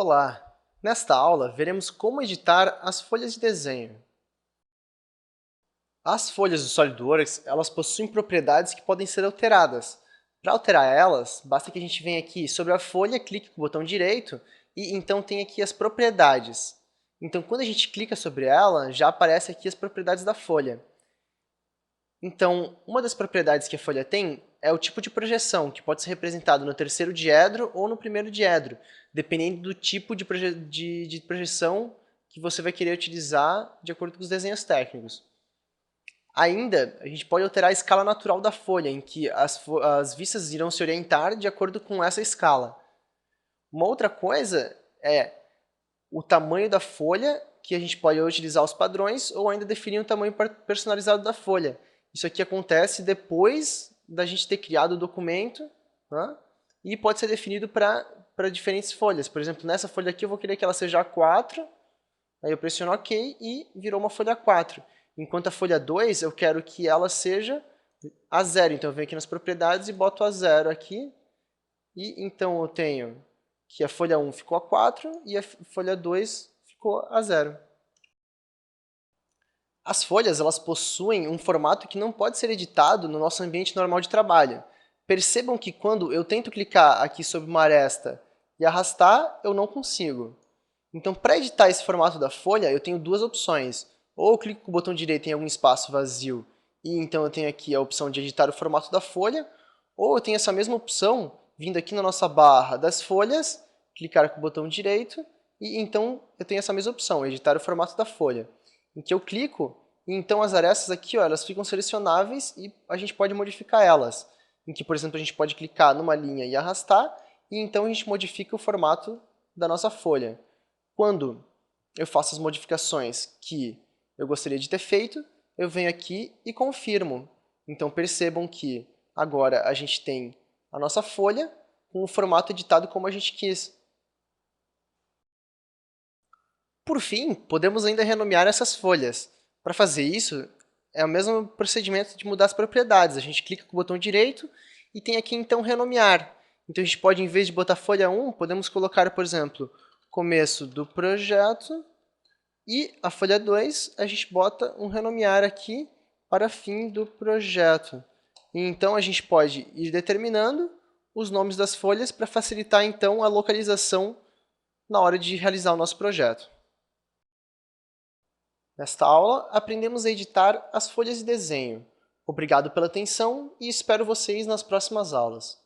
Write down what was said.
Olá! Nesta aula, veremos como editar as folhas de desenho. As folhas do SolidWorks, elas possuem propriedades que podem ser alteradas. Para alterar elas, basta que a gente venha aqui sobre a folha, clique com o botão direito e então tem aqui as propriedades. Então, quando a gente clica sobre ela, já aparece aqui as propriedades da folha. Então, uma das propriedades que a folha tem é o tipo de projeção, que pode ser representado no terceiro diedro ou no primeiro diedro, dependendo do tipo de projeção que você vai querer utilizar de acordo com os desenhos técnicos. Ainda, a gente pode alterar a escala natural da folha, em que as vistas irão se orientar de acordo com essa escala. Uma outra coisa é o tamanho da folha, que a gente pode utilizar os padrões ou ainda definir um tamanho personalizado da folha. Isso aqui acontece depois da gente ter criado o documento, né? E pode ser definido para diferentes folhas. Por exemplo, nessa folha aqui eu vou querer que ela seja A4, aí eu pressiono OK e virou uma folha A4. Enquanto a folha 2 eu quero que ela seja A0, então eu venho aqui nas propriedades e boto A0 aqui, e então eu tenho que a folha 1 ficou A4 e a folha 2 ficou A0. As folhas elas possuem um formato que não pode ser editado no nosso ambiente normal de trabalho. Percebam que quando eu tento clicar aqui sobre uma aresta e arrastar, eu não consigo. Então, para editar esse formato da folha, eu tenho duas opções. Ou eu clico com o botão direito em algum espaço vazio e então eu tenho aqui a opção de editar o formato da folha, ou eu tenho essa mesma opção vindo aqui na nossa barra das folhas, clicar com o botão direito e então eu tenho essa mesma opção, editar o formato da folha, em que eu clico e então as arestas aqui, ó, elas ficam selecionáveis e a gente pode modificar elas. Em que, por exemplo, a gente pode clicar numa linha e arrastar e então a gente modifica o formato da nossa folha. Quando eu faço as modificações que eu gostaria de ter feito, eu venho aqui e confirmo. Então percebam que agora a gente tem a nossa folha com o formato editado como a gente quis. Por fim, podemos ainda renomear essas folhas. Para fazer isso, é o mesmo procedimento de mudar as propriedades. A gente clica com o botão direito e tem aqui então renomear. Então a gente pode, em vez de botar folha 1, podemos colocar, por exemplo, começo do projeto, e a folha 2 a gente bota um renomear aqui para fim do projeto. E então a gente pode ir determinando os nomes das folhas para facilitar então a localização na hora de realizar o nosso projeto. Nesta aula, aprendemos a editar as folhas de desenho. Obrigado pela atenção e espero vocês nas próximas aulas.